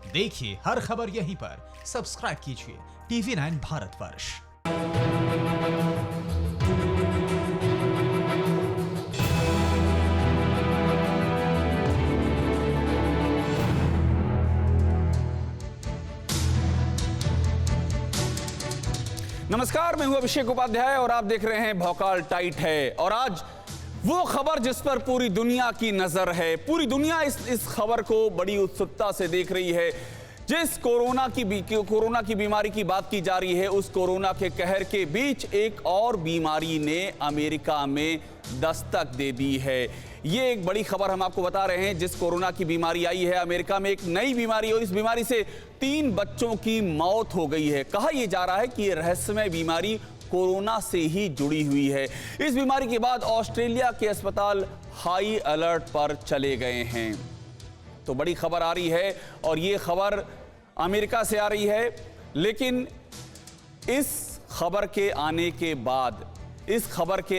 देखिए हर खबर यहीं पर। सब्सक्राइब कीजिए TV9 भारतवर्ष। नमस्कार, मैं हूं अभिषेक उपाध्याय और आप देख रहे हैं भौकाल टाइट है। और आज वो खबर जिस पर पूरी दुनिया की नजर है, पूरी दुनिया इस खबर को बड़ी उत्सुकता से देख रही है। जिस कोरोना की बीमारी की बात की जा रही है, उस कोरोना के कहर के बीच एक और बीमारी ने अमेरिका में दस्तक दे दी है। ये एक बड़ी खबर हम आपको बता रहे हैं। जिस कोरोना की बीमारी आई है अमेरिका में, एक नई बीमारी, और इस बीमारी से 3 बच्चों की मौत हो गई है। कहा यह जा रहा है कि ये रहस्यमय बीमारी कोरोना से ही जुड़ी हुई है। इस बीमारी के बाद ऑस्ट्रेलिया के अस्पताल हाई अलर्ट पर चले गए हैं। तो बड़ी खबर आ रही है और ये खबर अमेरिका से आ रही है। लेकिन इस खबर के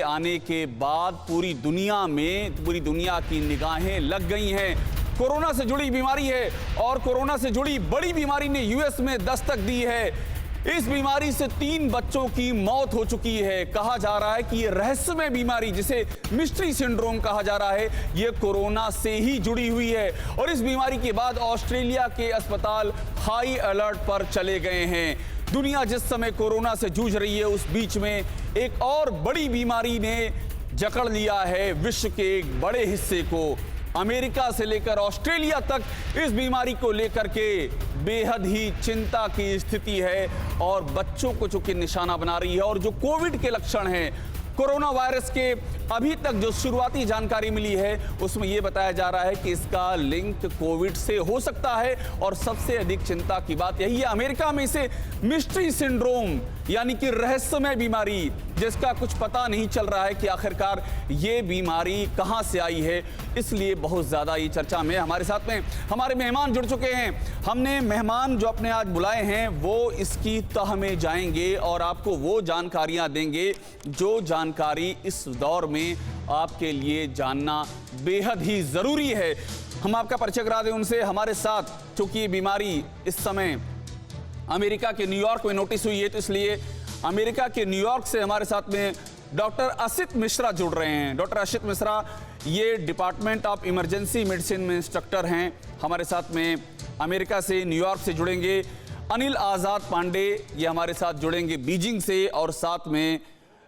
आने के बाद पूरी दुनिया की निगाहें लग गई हैं। कोरोना से जुड़ी बीमारी है और कोरोना से जुड़ी बड़ी बीमारी ने यूएस में दस्तक दी है। इस बीमारी से 3 बच्चों की मौत हो चुकी है। कहा जा रहा है कि ये रहस्यमय बीमारी, जिसे मिस्ट्री सिंड्रोम कहा जा रहा है, ये कोरोना से ही जुड़ी हुई है। और इस बीमारी के बाद ऑस्ट्रेलिया के अस्पताल हाई अलर्ट पर चले गए हैं। दुनिया जिस समय कोरोना से जूझ रही है, उस बीच में एक और बड़ी बीमारी ने जकड़ लिया है विश्व के एक बड़े हिस्से को। अमेरिका से लेकर ऑस्ट्रेलिया तक इस बीमारी को लेकर के बेहद ही चिंता की स्थिति है और बच्चों को चूंकि निशाना बना रही है। और जो कोविड के लक्षण हैं, कोरोना वायरस के अभी तक जो शुरुआती जानकारी मिली है, उसमें यह बताया जा रहा है कि इसका लिंक कोविड से हो सकता है। और सबसे अधिक चिंता की बात यही है, अमेरिका में इसे मिस्ट्री सिंड्रोम यानी कि रहस्यमय बीमारी, जिसका कुछ पता नहीं चल रहा है कि आखिरकार ये बीमारी कहां से आई है, इसलिए बहुत ज्यादा ये चर्चा में। हमारे साथ में हमारे मेहमान जुड़ चुके हैं। हमने मेहमान जो अपने आज बुलाए हैं वो इसकी तह में जाएंगे और आपको वो जानकारियां देंगे जो जानकारी इस दौर में आपके लिए जानना बेहद ही जरूरी है। हम आपका परिचय करा दें उनसे। हमारे साथ, चूंकि ये बीमारी इस समय अमेरिका के न्यूयॉर्क में नोटिस हुई है, तो इसलिए अमेरिका के न्यूयॉर्क से हमारे साथ में डॉक्टर असित मिश्रा जुड़ रहे हैं। डॉक्टर असित मिश्रा ये डिपार्टमेंट ऑफ इमरजेंसी मेडिसिन में इंस्ट्रक्टर हैं। हमारे साथ में अमेरिका से, न्यूयॉर्क से जुड़ेंगे अनिल आज़ाद पांडे, ये हमारे साथ जुड़ेंगे बीजिंग से। और साथ में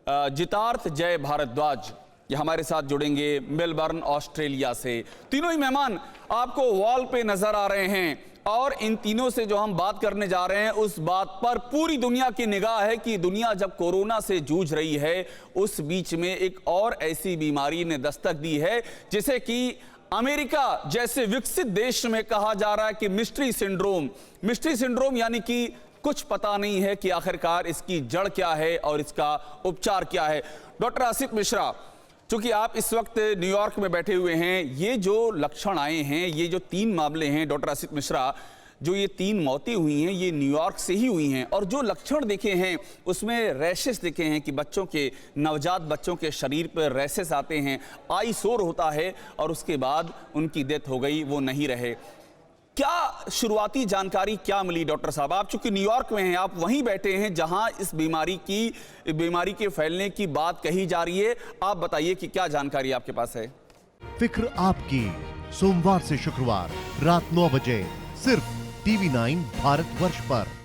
जितार्थ जय भारद्वाज, ये हमारे साथ जुड़ेंगे मेलबर्न ऑस्ट्रेलिया से। तीनों ही मेहमान आपको वॉल पे नजर आ रहे हैं और इन तीनों से जो हम बात करने जा रहे हैं, उस बात पर पूरी दुनिया की निगाह है कि दुनिया जब कोरोना से जूझ रही है, उस बीच में एक और ऐसी बीमारी ने दस्तक दी है जिसे कि अमेरिका जैसे विकसित देश में कहा जा रहा है कि मिस्ट्री सिंड्रोम यानी कि कुछ पता नहीं है कि आखिरकार इसकी जड़ क्या है और इसका उपचार क्या है। डॉक्टर असित मिश्रा, चूंकि आप इस वक्त न्यूयॉर्क में बैठे हुए हैं, ये जो लक्षण आए हैं, ये जो 3 मामले हैं डॉक्टर असित मिश्रा, जो ये 3 मौतें हुई हैं, ये न्यूयॉर्क से ही हुई हैं। और जो लक्षण देखे हैं उसमें रैशेस देखे हैं कि नवजात बच्चों के शरीर पर रैशेस आते हैं, आई सोर होता है और उसके बाद उनकी डेथ हो गई, वो नहीं रहे। क्या शुरुआती जानकारी क्या मिली डॉक्टर साहब? आप चूंकि न्यूयॉर्क में हैं, आप वहीं बैठे हैं जहां इस बीमारी के फैलने की बात कही जा रही है। आप बताइए कि क्या जानकारी आपके पास है। फिक्र आपकी, सोमवार से शुक्रवार रात 9 बजे सिर्फ TV9 भारतवर्ष पर।